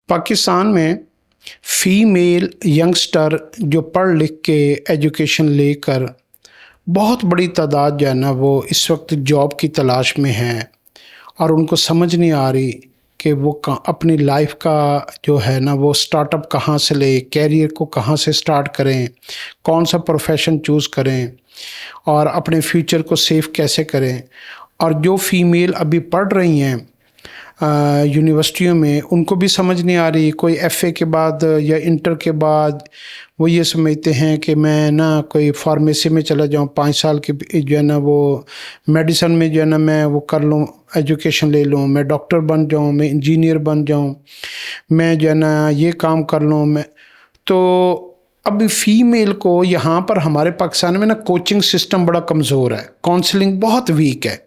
पाकिस्तान में female youngster जो पढ़ लिख के एजुकेशन लेकर बहुत बड़ी तादाद जो है ना वो इस वक्त जॉब की तलाश में है और उनको समझ नहीं आ रही कि वो अपनी लाइफ का जो है ना वो स्टार्टअप कहाँ से ले, कैरियर को कहाँ से स्टार्ट करें, कौन सा प्रोफेशन चूज़ करें और अपने फ्यूचर को सेफ कैसे करें। और जो फीमेल अभी पढ़ रही हैं यूनिवर्सिटियों में, उनको भी समझ नहीं आ रही। कोई एफए के बाद या इंटर के बाद वो ये समझते हैं कि मैं ना कोई फार्मेसी में चला जाऊँ, 5 साल की जो है ना वो मेडिसिन में जो है ना मैं वो कर लूँ, एजुकेशन ले लूँ, मैं डॉक्टर बन जाऊँ, मैं इंजीनियर बन जाऊँ, मैं जो है ना ये काम कर लूँ। मैं तो अब फीमेल को यहाँ पर हमारे पाकिस्तान में ना कोचिंग सिस्टम बड़ा कमज़ोर है, काउंसलिंग बहुत वीक है।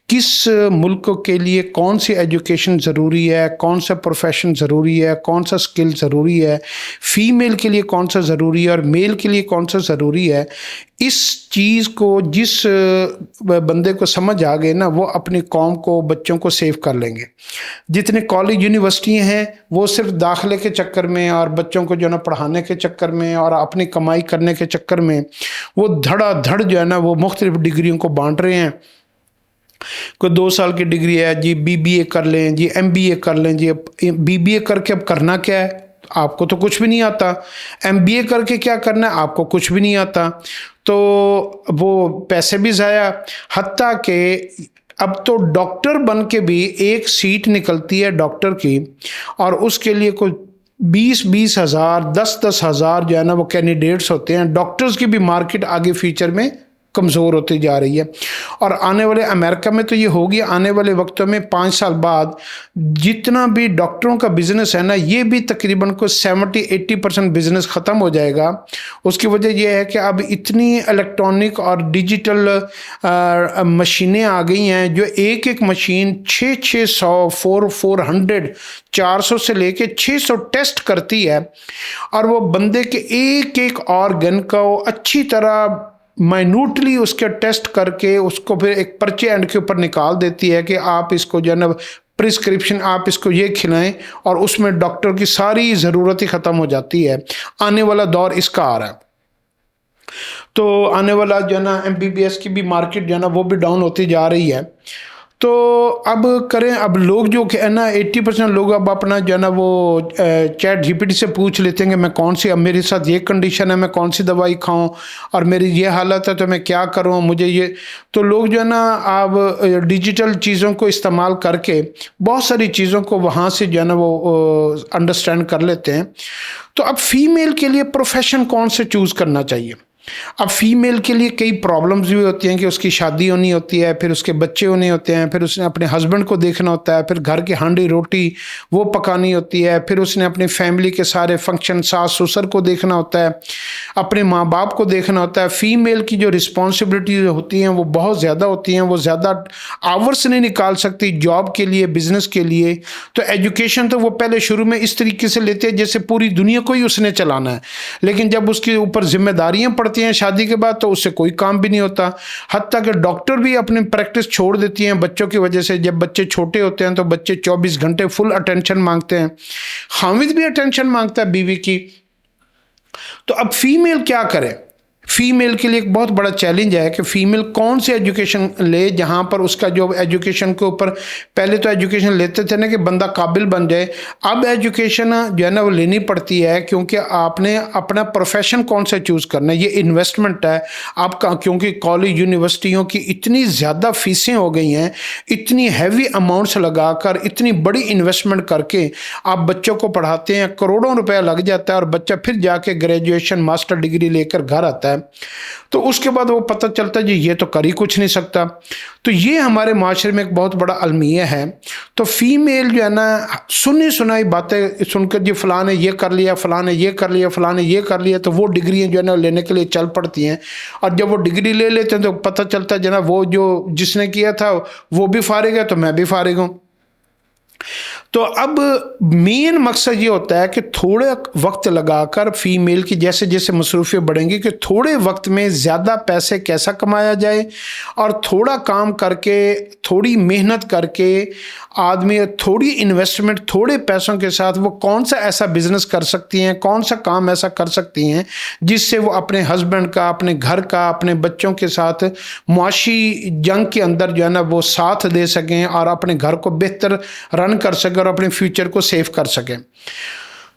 किस मुल्क के लिए कौन सी एजुकेशन ज़रूरी है, कौन सा प्रोफेशन ज़रूरी है, कौन सा स्किल ज़रूरी है, फ़ीमेल के लिए कौन सा ज़रूरी है और मेल के लिए कौन सा ज़रूरी है, इस चीज़ को जिस बंदे को समझ आ गए ना, वो अपनी कौम को, बच्चों को सेव कर लेंगे। जितने कॉलेज यूनिवर्सिटी हैं वो सिर्फ दाखिले के चक्कर में और बच्चों को जो है ना पढ़ाने के चक्कर में और अपनी कमाई करने के चक्कर में वो धड़ाधड़ जो है ना वो मुख्तलिफ डिग्रियों को बांट रहे हैं। कोई 2 साल की डिग्री है जी, बीबीए कर लें जी, एमबीए कर लें जी। बीबीए करके अब करना क्या है? आपको तो कुछ भी नहीं आता। एमबीए करके क्या करना है? आपको कुछ भी नहीं आता। तो वो पैसे भी ज़ाया, हत्ता कि अब तो डॉक्टर बन के भी एक सीट निकलती है डॉक्टर की और उसके लिए कोई 20-20 हज़ार, 10-10 हज़ार जो है ना वो कैंडिडेट्स होते हैं। डॉक्टर्स की भी मार्केट आगे फ्यूचर में कमज़ोर होती जा रही है और आने वाले अमेरिका में तो ये होगी, आने वाले वक्तों में 5 साल बाद जितना भी डॉक्टरों का बिजनेस है ना, ये भी तकरीबन को 70-80% बिजनेस ख़त्म हो जाएगा। उसकी वजह यह है कि अब इतनी इलेक्ट्रॉनिक और डिजिटल मशीनें आ गई हैं जो एक एक मशीन 600 400 400 से लेके 600 टेस्ट करती है और वो बंदे के एक एक ऑर्गन को अच्छी तरह माइन्यूटली उसके टेस्ट करके उसको फिर एक पर्चे एंड के ऊपर निकाल देती है कि आप इसको जो है ना प्रिस्क्रिप्शन आप इसको ये खिलाएं और उसमें डॉक्टर की सारी ज़रूरत ही ख़त्म हो जाती है। आने वाला दौर इसका आ रहा है। तो आने वाला जो है ना एमबीबीएस की भी मार्केट जो है ना वो भी डाउन होती जा रही है। तो अब करें, अब लोग जो है ना 80% लोग अब अपना जो है ना वो चैट जीपीटी से पूछ लेते हैं कि मैं कौन सी, अब मेरे साथ ये कंडीशन है, मैं कौन सी दवाई खाऊं और मेरी ये हालत है तो मैं क्या करूं, मुझे ये। तो लोग जो है ना अब डिजिटल चीज़ों को इस्तेमाल करके बहुत सारी चीज़ों को वहाँ से जो है ना वो अंडरस्टैंड कर लेते हैं। तो अब फीमेल के लिए प्रोफेशन कौन से चूज़ करना चाहिए? अब फीमेल के लिए कई प्रॉब्लम्स भी होती हैं कि उसकी शादी होनी होती है, फिर उसके बच्चे होने होते हैं, फिर उसने अपने हस्बैंड को देखना होता है, फिर घर की हांडी रोटी वो पकानी होती है, फिर उसने अपनी फैमिली के सारे फंक्शन, सास ससुर को देखना होता है, अपने माँ बाप को देखना होता है। फीमेल की जो रिस्पॉन्सिबिलिटी होती हैं वो बहुत ज़्यादा होती हैं, वो ज़्यादा आवर्स नहीं निकाल सकती जॉब के लिए, बिजनेस के लिए। तो एजुकेशन तो वो पहले शुरू में इस तरीके से लेते हैं जैसे पूरी दुनिया को ही उसने चलाना है, लेकिन जब उसके ऊपर जिम्मेदारियाँ पड़ती हैं शादी के बाद तो उससे कोई काम भी नहीं होता। हत्ता कि डॉक्टर भी अपनी प्रैक्टिस छोड़ देती हैं बच्चों की वजह से। जब बच्चे छोटे होते हैं तो बच्चे 24 घंटे फुल अटेंशन मांगते हैं, हामिद भी अटेंशन मांगता है बीवी की। तो अब फीमेल क्या करे? फीमेल के लिए एक बहुत बड़ा चैलेंज है कि फीमेल कौन सी एजुकेशन ले जहाँ पर उसका जो एजुकेशन के ऊपर, पहले तो एजुकेशन लेते थे ना कि बंदा काबिल बन जाए, अब एजुकेशन जो है ना वो लेनी पड़ती है क्योंकि आपने अपना प्रोफेशन कौन सा चूज़ करना है। ये इन्वेस्टमेंट है आपका, क्योंकि कॉलेज यूनिवर्सिटियों की इतनी ज़्यादा फीसें हो गई हैं, इतनी हैवी अमाउंट्स लगाकर इतनी बड़ी इन्वेस्टमेंट करके आप बच्चों को पढ़ाते हैं, करोड़ों रुपया लग जाता है और बच्चा फिर जाके ग्रेजुएशन मास्टर डिग्री लेकर घर आता है। तो उसके बाद वो पता चलता है जी ये तो कर ही कुछ नहीं सकता। तो ये हमारे माशरे में एक बहुत बड़ा अलमिया है। तो फीमेल जो है ना सुनी सुनाई बातें सुनकर जी फलां ने ये कर लिया, फलां ने ये कर लिया, फलां ने ये कर लिया, तो वो डिग्रियां जो है ना लेने के लिए चल पड़ती हैं। और जब वो डिग्री ले लेते हैं तो पता चलता है जना वो जो जिसने किया था वो भी फारिग है तो मैं भी फारिग हूँ। तो अब मेन मकसद ये होता है कि थोड़े वक्त लगाकर फीमेल की जैसे जैसे मसरूफियत बढ़ेंगी कि थोड़े वक्त में ज़्यादा पैसे कैसा कमाया जाए, और थोड़ा काम करके, थोड़ी मेहनत करके आदमी थोड़ी इन्वेस्टमेंट, थोड़े पैसों के साथ वो कौन सा ऐसा बिजनेस कर सकती हैं, कौन सा काम ऐसा कर सकती हैं जिससे वो अपने हस्बैंड का, अपने घर का, अपने बच्चों के साथ मुआशी जंग के अंदर जो है ना वो साथ दे सकें और अपने घर को बेहतर रन कर सकें और अपने फ्यूचर को सेव कर सकें।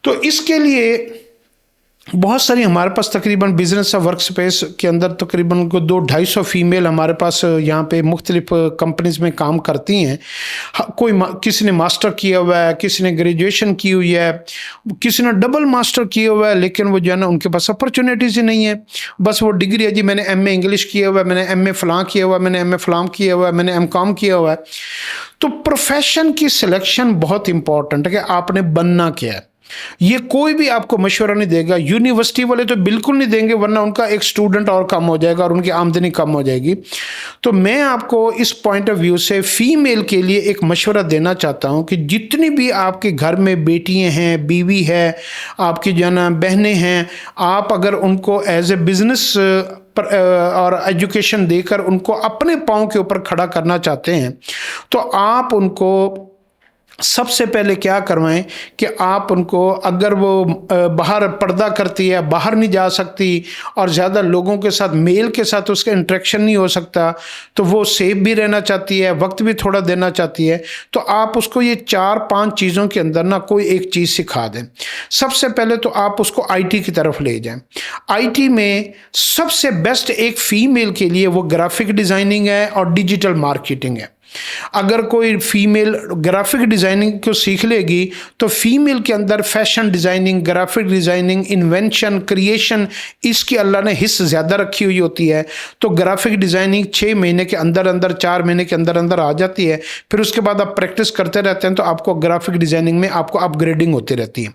तो इसके लिए बहुत सारी हमारे पास तकरीबन बिजनेस वर्क स्पेस के अंदर तकरीबन को 200-250 फीमेल हमारे पास यहाँ पे मुख्तलिफ कंपनीज में काम करती हैं। कोई किसी ने मास्टर किया हुआ है, किसी ने ग्रेजुएशन की हुई है, किसी ने डबल मास्टर किया हुआ है, लेकिन वो जो है ना उनके पास अपॉर्चुनिटीज़ ही नहीं है। बस वो डिग्री है जी, मैंने एमए इंग्लिश किया हुआ है, मैंने एमए फलां किया हुआ है, मैंने एमए फलां किया हुआ है, मैंने एमकॉम किया हुआ है। तो प्रोफेशन की सिलेक्शन बहुत इंपॉर्टेंट है कि आपने बनना क्या है। ये कोई भी आपको मशवरा नहीं देगा, यूनिवर्सिटी वाले तो बिल्कुल नहीं देंगे, वरना उनका एक स्टूडेंट और कम हो जाएगा और उनकी आमदनी कम हो जाएगी। तो मैं आपको इस पॉइंट ऑफ व्यू से फीमेल के लिए एक मशवरा देना चाहता हूं कि जितनी भी आपके घर में बेटियां हैं, बीवी है, आपकी जो है ना बहनें हैं, आप अगर उनको एज ए बिजनेस और एजुकेशन देकर उनको अपने पाँव के ऊपर खड़ा करना चाहते हैं, तो आप उनको सबसे पहले क्या करवाएं कि आप उनको, अगर वो बाहर पर्दा करती है, बाहर नहीं जा सकती और ज़्यादा लोगों के साथ, मेल के साथ उसका इंटरेक्शन नहीं हो सकता, तो वो सेफ भी रहना चाहती है, वक्त भी थोड़ा देना चाहती है, तो आप उसको ये 4-5 चीज़ों के अंदर ना कोई एक चीज़ सिखा दें। सबसे पहले तो आप उसको आईटी की तरफ ले जाएं। आईटी में सबसे बेस्ट एक फ़ीमेल के लिए वो ग्राफिक डिज़ाइनिंग है और डिजिटल मार्केटिंग है। अगर कोई फीमेल ग्राफिक डिज़ाइनिंग को सीख लेगी तो फीमेल के अंदर fashion designing, graphic designing, invention, creation, इसकी अल्लाह ने हिस्स ज़्यादा रखी हुई होती है। तो ग्राफिक डिज़ाइनिंग 6 महीने के अंदर अंदर, 4 महीने के अंदर अंदर आ जाती है। फिर उसके बाद आप प्रैक्टिस करते रहते हैं तो आपको ग्राफिक डिज़ाइनिंग में आपको अपग्रेडिंग होती रहती है।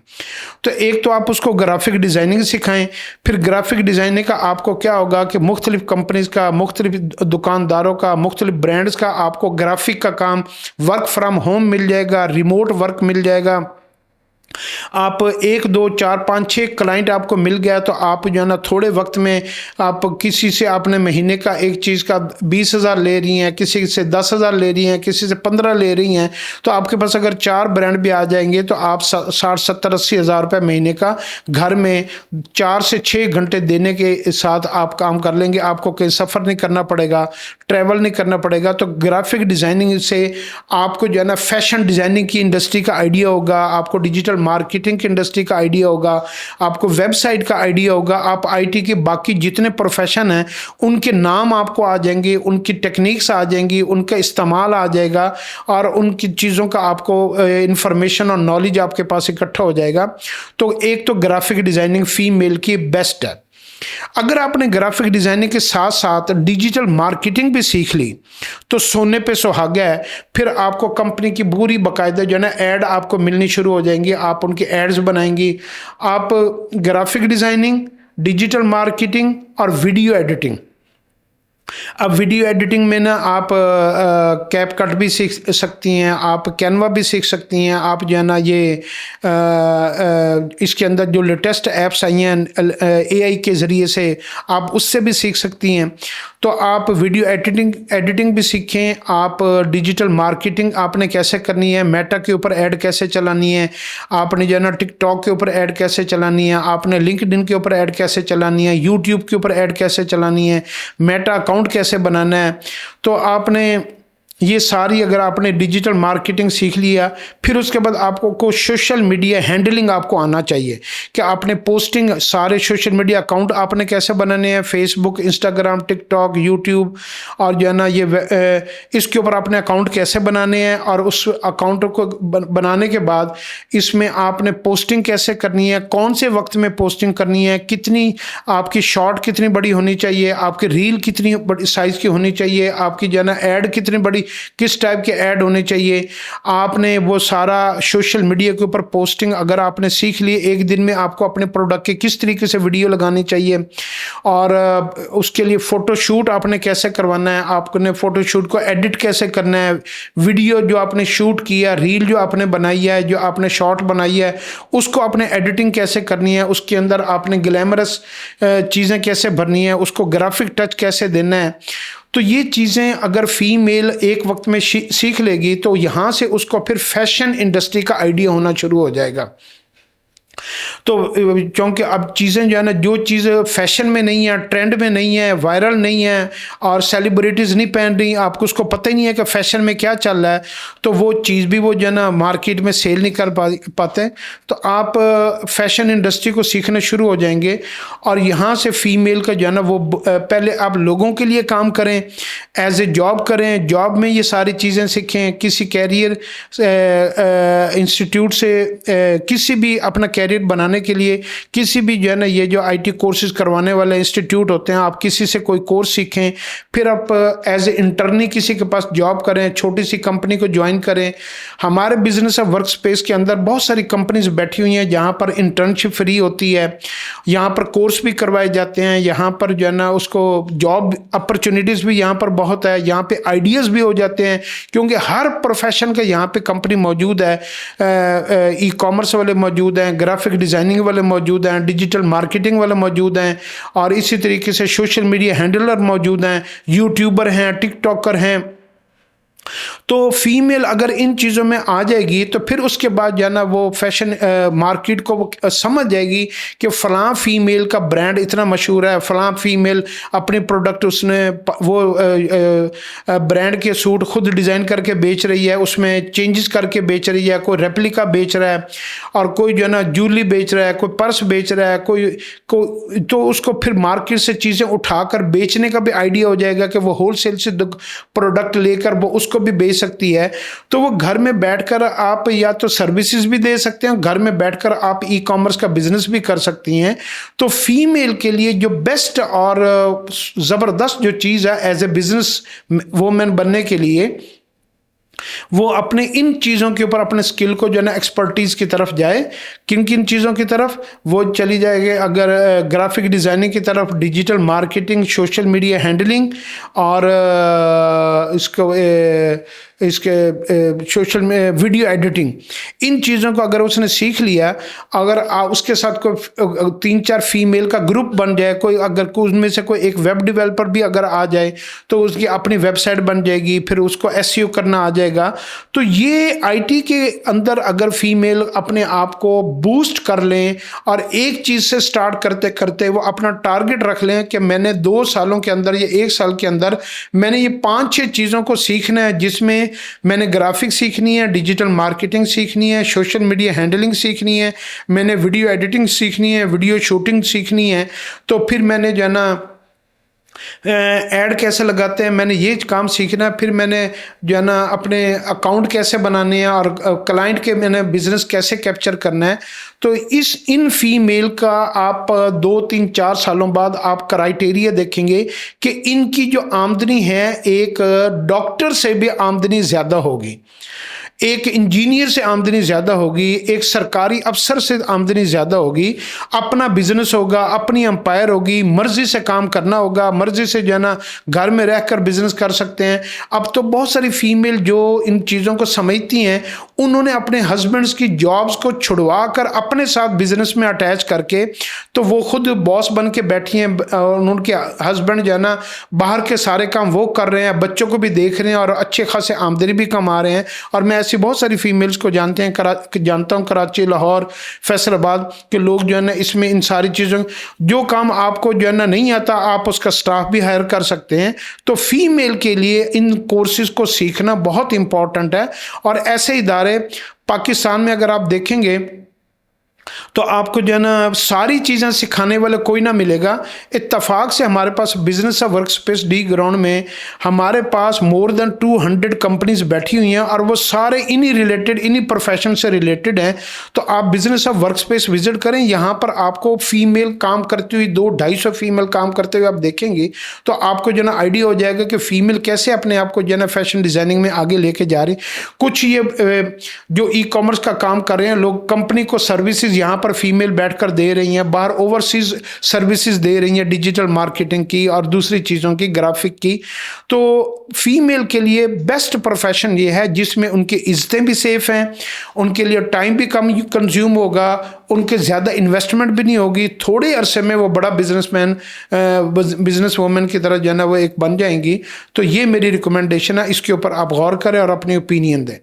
तो एक तो आप उसको ग्राफिक डिज़ाइनिंग सिखाएं। फिर ग्राफिक डिज़ाइनिंग का आपको क्या होगा कि मुख्तलिफ कंपनीज़ का, मुख्तलिफ दुकानदारों का, मुख्तलिफ ब्रांड्स का आपको ग्राफिक का काम वर्क फ्रॉम होम मिल जाएगा, रिमोट वर्क मिल जाएगा। आप 1, 2, 4, 5, 6 क्लाइंट आपको मिल गया तो आप जो है ना थोड़े वक्त में आप किसी से आपने महीने का एक चीज़ का 20,000 ले रही हैं, किसी से 10,000 ले रही हैं, किसी से 15 ले रही हैं, तो आपके पास अगर 4 ब्रांड भी आ जाएंगे तो आप 60, 70, 80 हज़ार रुपये महीने का घर में 4 से 6 घंटे देने के साथ आप काम कर लेंगे। आपको कहीं सफ़र नहीं करना पड़ेगा, ट्रैवल नहीं करना पड़ेगा। तो ग्राफिक डिज़ाइनिंग से आपको जो है ना फैशन डिज़ाइनिंग की इंडस्ट्री का आइडिया होगा, आपको डिजिटल मार्केटिंग की इंडस्ट्री का आइडिया होगा, आपको वेबसाइट का आइडिया होगा। आप आईटी के बाकी जितने प्रोफेशन हैं उनके नाम आपको आ जाएंगे, उनकी टेक्निक्स आ जाएंगी, उनका इस्तेमाल आ जाएगा और उनकी चीज़ों का आपको इंफॉर्मेशन और नॉलेज आपके पास इकट्ठा हो जाएगा। तो एक तो ग्राफिक डिज़ाइनिंग फीमेल की बेस्ट है। अगर आपने ग्राफिक डिज़ाइनिंग के साथ साथ डिजिटल मार्केटिंग भी सीख ली तो सोने पे सुहागा है। फिर आपको कंपनी की पूरी बाकायदा जो है ना ऐड आपको मिलनी शुरू हो जाएंगी, आप उनकी एड्स बनाएंगी। आप ग्राफिक डिज़ाइनिंग, डिजिटल मार्केटिंग और वीडियो एडिटिंग। अब वीडियो एडिटिंग में ना आप कैपकट भी सीख सकती हैं, आप कैनवा भी सीख सकती हैं, आप जो है ना ये इसके अंदर जो लेटेस्ट ऐप्स आई हैं एआई के ज़रिए से आप उससे भी सीख सकती हैं। तो आप वीडियो एडिटिंग भी सीखें। आप डिजिटल मार्केटिंग आपने कैसे करनी है, मेटा के ऊपर ऐड कैसे चलानी है, आपने जो है ना टिकटॉक के ऊपर ऐड कैसे चलानी है, आपने लिंक्डइन के ऊपर ऐड कैसे चलानी है, यूट्यूब के ऊपर ऐड कैसे चलानी है, मेटा अकाउंट कैसे बनाना है। तो आपने ये सारी अगर आपने डिजिटल मार्केटिंग सीख लिया, फिर उसके बाद आपको को सोशल मीडिया हैंडलिंग आपको आना चाहिए कि आपने पोस्टिंग, सारे सोशल मीडिया अकाउंट आपने कैसे बनाने हैं, फेसबुक, इंस्टाग्राम, टिकटॉक, यूट्यूब और जो है ना ये इसके ऊपर आपने अकाउंट कैसे बनाने हैं। और उस अकाउंट को बनाने के बाद इसमें आपने पोस्टिंग कैसे करनी है, कौन से वक्त में पोस्टिंग करनी है, कितनी आपकी शॉर्ट कितनी बड़ी होनी चाहिए, आपकी रील कितनी बड़ी साइज़ की होनी चाहिए, आपकी जो है ना ऐड कितनी बड़ी किस टाइप के ऐड होने चाहिए, आपने वो सारा सोशल मीडिया के ऊपर पोस्टिंग अगर आपने सीख ली, एक दिन में आपको अपने प्रोडक्ट के किस तरीके से वीडियो लगानी चाहिए, और उसके लिए फ़ोटोशूट आपने कैसे करवाना है, आपने फ़ोटोशूट को एडिट कैसे करना है, वीडियो जो आपने शूट किया, रील जो आपने बनाई है, जो आपने शॉर्ट बनाई है, उसको आपने एडिटिंग कैसे करनी है, उसके अंदर आपने ग्लैमरस चीज़ें कैसे भरनी है, उसको ग्राफिक टच कैसे देना है। तो ये चीज़ें अगर फीमेल एक वक्त में सीख लेगी तो यहाँ से उसको फिर फैशन इंडस्ट्री का आइडिया होना शुरू हो जाएगा। तो क्योंकि अब चीज़ें जो है ना, जो चीज़ फैशन में नहीं है, ट्रेंड में नहीं है, वायरल नहीं है और सेलिब्रिटीज़ नहीं पहन रही, आपको उसको पता ही नहीं है कि फैशन में क्या चल रहा है, तो वो चीज़ भी वो जो है ना मार्केट में सेल नहीं कर पाते। तो आप फैशन इंडस्ट्री को सीखना शुरू हो जाएंगे और यहाँ से फीमेल का जो है ना वो पहले आप लोगों के लिए काम करें, एज ए जॉब करें, जॉब में ये सारी चीज़ें सीखें, किसी कैरियर इंस्टीट्यूट से किसी भी अपना कैरियर बनाने के लिए किसी भी जो है ना ये जो आईटी कोर्सेज करवाने वाले इंस्टीट्यूट होते हैं, आप किसी से कोई कोर्स सीखें, फिर आप एज ए इंटर्नी किसी के पास जॉब करें, छोटी सी कंपनी को ज्वाइन करें। हमारे बिजनेस ऑफ वर्क स्पेस के अंदर बहुत सारी कंपनीज बैठी हुई हैं जहाँ पर इंटर्नशिप फ्री होती है, यहाँ पर कोर्स भी करवाए जाते हैं, यहाँ पर जो है ना उसको जॉब अपॉर्चुनिटीज़ भी यहाँ पर बहुत है, यहाँ पे आइडियाज़ भी हो जाते हैं क्योंकि हर प्रोफेशन का यहाँ पे कंपनी मौजूद है। ई कॉमर्स वाले मौजूद हैं, ग्राफिक डिज़ाइनिंग वाले मौजूद हैं, डिजिटल मार्केटिंग वाले मौजूद हैं और इसी तरीके से सोशल मीडिया हैंडलर मौजूद हैं, यूट्यूबर हैं, टिकटॉकर हैं। तो फीमेल अगर इन चीज़ों में आ जाएगी तो फिर उसके बाद जो है ना वो फैशन मार्केट को वो समझ जाएगी कि फ़लाँ फीमेल का ब्रांड इतना मशहूर है, फ़लाँ फीमेल अपने प्रोडक्ट उसने वो ब्रांड के सूट खुद डिज़ाइन करके बेच रही है, उसमें चेंजेस करके बेच रही है, कोई रेप्लिका बेच रहा है और कोई जो है ना ज्वेलरी बेच रहा है, कोई पर्स बेच रहा है, कोई तो उसको फिर मार्केट से चीज़ें उठाकर बेचने का भी आइडिया हो जाएगा कि वो होलसेल से प्रोडक्ट लेकर वो उसको भी बेच सकती है। तो वो घर में बैठकर आप या तो सर्विसेज भी दे सकते हैं, घर में बैठकर आप ई कॉमर्स का बिजनेस भी कर सकती हैं। तो फीमेल के लिए जो बेस्ट और ज़बरदस्त जो चीज़ है एज ए बिजनेस वुमेन बनने के लिए, वो अपने इन चीज़ों के ऊपर अपने स्किल को जो है ना एक्सपर्टीज़ की तरफ जाए। किन किन चीज़ों की तरफ वो चली जाएगी, अगर ग्राफिक डिज़ाइनिंग की तरफ, digital marketing, social media handling और इसके सोशल में वीडियो एडिटिंग, इन चीज़ों को अगर उसने सीख लिया, अगर उसके साथ कोई 3-4 फीमेल का ग्रुप बन जाए, कोई अगर उनमें से कोई एक वेब डेवलपर भी अगर आ जाए तो उसकी अपनी वेबसाइट बन जाएगी, फिर उसको एसईओ करना आ जाएगा। तो ये आईटी के अंदर अगर फीमेल अपने आप को बूस्ट कर लें और एक चीज़ से स्टार्ट करते करते वो अपना टारगेट रख लें कि मैंने 2 सालों के अंदर या 1 साल के अंदर मैंने ये 5-6 चीज़ों को सीखना है, जिसमें मैंने ग्राफिक्स सीखनी है, डिजिटल मार्केटिंग सीखनी है, सोशल मीडिया हैंडलिंग सीखनी है, मैंने वीडियो एडिटिंग सीखनी है, वीडियो शूटिंग सीखनी है, तो फिर मैंने जो है ना ऐड कैसे लगाते हैं, मैंने ये काम सीखना है, फिर मैंने जो है ना अपने अकाउंट कैसे बनाने हैं और क्लाइंट के मैंने बिजनेस कैसे कैप्चर करना है। तो इन फीमेल का आप 2-3-4 सालों बाद आप क्राइटेरिया देखेंगे कि इनकी जो आमदनी है एक डॉक्टर से भी आमदनी ज़्यादा होगी, एक इंजीनियर से आमदनी ज़्यादा होगी, एक सरकारी अफसर से आमदनी ज़्यादा होगी, अपना बिजनेस होगा, अपनी एम्पायर होगी, मर्जी से काम करना होगा, मर्जी से जो है ना घर में रहकर बिजनेस कर सकते हैं। अब तो बहुत सारी फीमेल जो इन चीज़ों को समझती हैं, उन्होंने अपने हस्बैंड्स की जॉब्स को छुड़वा कर अपने साथ बिजनेस में अटैच करके तो वो खुद बॉस बन के बैठी हैं और उनके हस्बैंड जो है ना बाहर के सारे काम वो कर रहे हैं, बच्चों को भी देख रहे हैं और अच्छे खासे आमदनी भी कमा रहे हैं। और मैं ऐसी बहुत सारी फीमेल्स को जानता हूँ कराची, लाहौर, फैसलाबाद के लोग जो है ना इसमें इन सारी चीज़ों जो काम आपको जो है ना नहीं आता, आप उसका स्टाफ भी हायर कर सकते हैं। तो फीमेल के लिए इन कोर्सेज को सीखना बहुत इंपॉर्टेंट है। और ऐसे इदारे पाकिस्तान में अगर आप देखेंगे तो आपको जो है ना सारी चीज़ें सिखाने वाला कोई ना मिलेगा। इत्तेफाक से हमारे पास business of work space D ground में हमारे पास मोर देन 200 कंपनीज बैठी हुई हैं और वो सारे इन्हीं प्रोफेशन से रिलेटेड हैं। तो आप business of work space visit करें, यहाँ पर आपको फीमेल काम करती हुई 200-250 फीमेल काम करते हुए आप देखेंगे तो आपको जो ना आइडिया हो जाएगा कि फीमेल कैसे अपने आप को जो ना फैशन डिजाइनिंग में आगे लेके जा रही। कुछ ये जो ई कॉमर्स का काम कर रहे हैं लोग, कंपनी को सर्विसेज यहाँ पर फीमेल बैठकर दे रही हैं, बाहर ओवरसीज सर्विसेज दे रही हैं डिजिटल मार्केटिंग की और दूसरी चीज़ों की, ग्राफिक की। तो फीमेल के लिए बेस्ट प्रोफेशन ये है जिसमें उनकी इज्जतें भी सेफ हैं, उनके लिए टाइम भी कम कंज्यूम होगा, उनके ज़्यादा इन्वेस्टमेंट भी नहीं होगी, थोड़े अरसे में वो बड़ा बिजनेस वूमेन की तरह जो है ना वो एक बन जाएंगी। तो ये मेरी रिकमेंडेशन है, इसके ऊपर आप गौर करें और अपनी ओपिनियन दें।